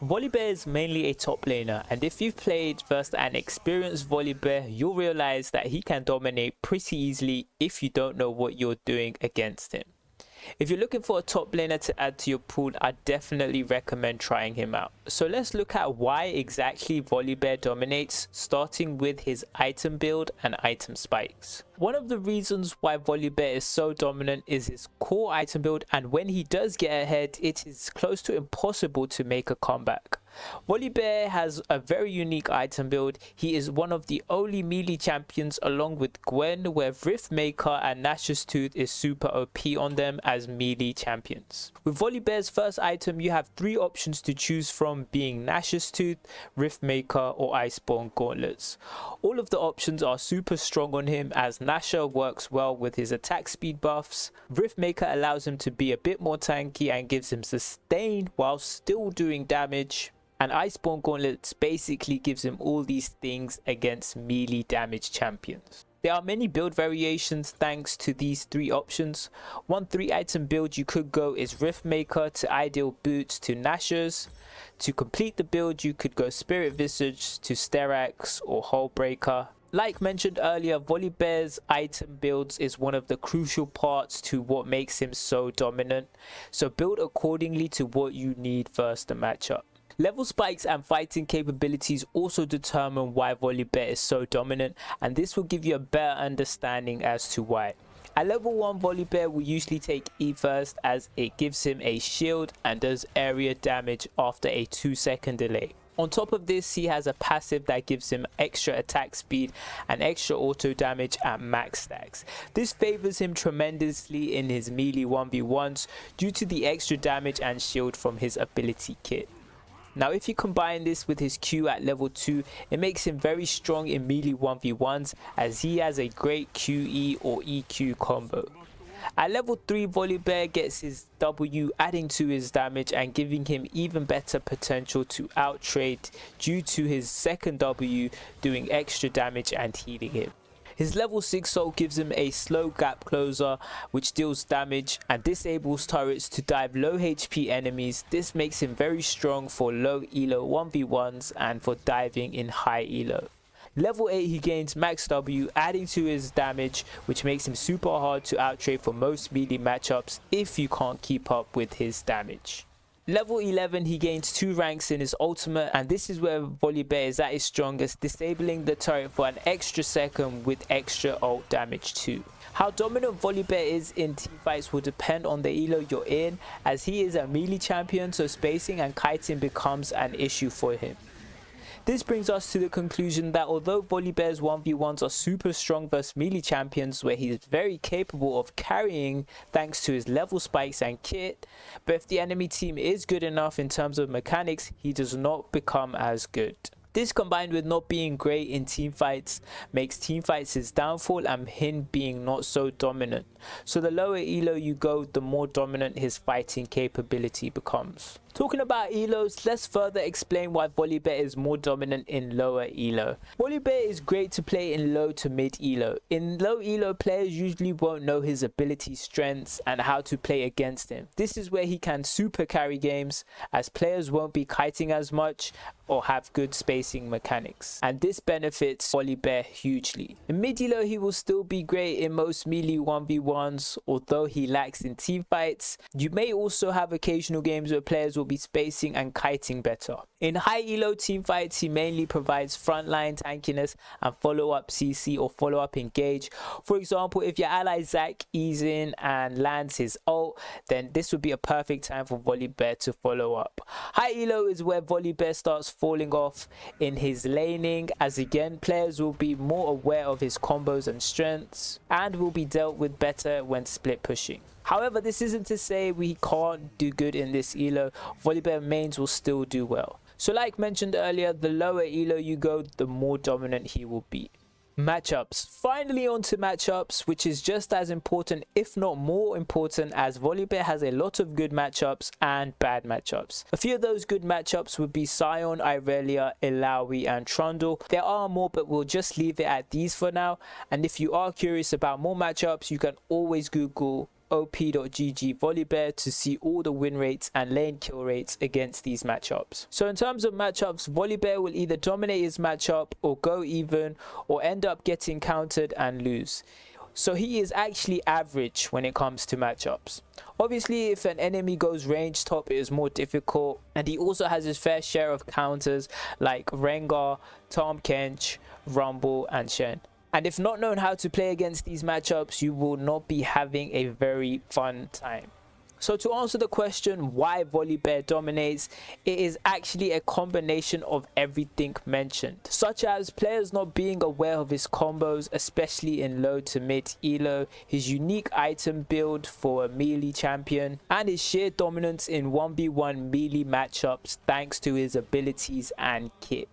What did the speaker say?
VOLIBEAR is mainly a top laner, and if you've played versus an experienced VOLIBEAR, you'll realize that he can dominate pretty easily if you don't know what you're doing against him. If you're looking for a top laner to add to your pool, I definitely recommend trying him out. So let's look at why exactly VOLIBEAR dominates, starting with his item build and item spikes. One of the reasons why VOLIBEAR is so dominant is his core item build, and when he does get ahead, it is close to impossible to make a comeback. VOLIBEAR has a very unique item build. He is one of the only melee champions along with Gwen where Riftmaker and Nash's Tooth is super OP on them as melee champions. With VOLIBEAR's first item, you have 3 options to choose from, being Nash's Tooth, Riftmaker or Iceborne Gauntlets. All of the options are super strong on him as Nasher works well with his attack speed buffs. Riftmaker allows him to be a bit more tanky and gives him sustain while still doing damage. And Iceborne Gauntlets basically gives him all these things against melee damage champions. There are many build variations thanks to these 3 options. One 3 item build you could go is Riftmaker to Ideal Boots to Nashers. To complete the build you could go Spirit Visage to Sterax or Hullbreaker. Like mentioned earlier, VOLIBEAR's item builds is one of the crucial parts to what makes him so dominant. So build accordingly to what you need versus the matchup. Level spikes and fighting capabilities also determine why VOLIBEAR is so dominant, and this will give you a better understanding as to why. At level 1, VOLIBEAR will usually take E first as it gives him a shield and does area damage after a 2-second delay. On top of this, he has a passive that gives him extra attack speed and extra auto damage at max stacks. This favors him tremendously in his melee 1v1s due to the extra damage and shield from his ability kit. Now if you combine this with his Q at level 2, it makes him very strong in melee 1v1s as he has a great QE or EQ combo. At level 3, VOLIBEAR gets his W adding to his damage and giving him even better potential to outtrade due to his second W doing extra damage and healing him. His level 6 soul gives him a slow gap closer which deals damage and disables turrets to dive low HP enemies. This makes him very strong for low elo 1v1s and for diving in high elo. Level 8 he gains max W adding to his damage, which makes him super hard to outtrade for most melee matchups if you can't keep up with his damage. Level 11 he gains 2 ranks in his ultimate, and this is where VOLIBEAR is at his strongest, disabling the turret for an extra second with extra ult damage too. How dominant VOLIBEAR is in teamfights will depend on the elo you're in, as he is a melee champion, so spacing and kiting becomes an issue for him. This brings us to the conclusion that although VOLIBEAR's 1v1s are super strong versus melee champions where he is very capable of carrying thanks to his level spikes and kit, but if the enemy team is good enough in terms of mechanics, he does not become as good. This combined with not being great in teamfights makes teamfights his downfall and him being not so dominant. So the lower elo you go, the more dominant his fighting capability becomes. Talking about elos, let's further explain why VOLIBEAR is more dominant in lower elo. VOLIBEAR is great to play in low to mid elo. In low elo, players usually won't know his ability strengths and how to play against him. This is where he can super carry games as players won't be kiting as much or have good spacing mechanics, and this benefits VOLIBEAR hugely. In mid elo he will still be great in most melee 1v1s, although he lacks in teamfights. You may also have occasional games where players will be spacing and kiting better. In high elo teamfights he mainly provides frontline tankiness and follow up CC or follow up engage. For example, if your ally Zac eases in and lands his ult, then this would be a perfect time for VOLIBEAR to follow up. High elo is where VOLIBEAR starts falling off in his laning, as again players will be more aware of his combos and strengths and will be dealt with better when split pushing. However, this isn't to say we can't do good in this elo. VOLIBEAR mains will still do well. So like mentioned earlier, the lower elo you go, the more dominant he will be. Matchups. Finally onto matchups, which is just as important if not more important, as VOLIBEAR has a lot of good matchups and bad matchups. A few of those good matchups would be Sion, Irelia, Illaoi and Trundle. There are more, but we'll just leave it at these for now, and if you are curious about more matchups you can always Google op.gg VOLIBEAR to see all the win rates and lane kill rates against these matchups. So in terms of matchups, VOLIBEAR will either dominate his matchup or go even or end up getting countered and lose. So he is actually average when it comes to matchups. Obviously, if an enemy goes range top, it is more difficult, and he also has his fair share of counters like Rengar, Tahm Kench, Rumble and Shen. And if not known how to play against these matchups, you will not be having a very fun time. So to answer the question why VOLIBEAR dominates, it is actually a combination of everything mentioned, such as players not being aware of his combos, especially in low to mid elo, his unique item build for a melee champion, and his sheer dominance in 1v1 melee matchups thanks to his abilities and kit.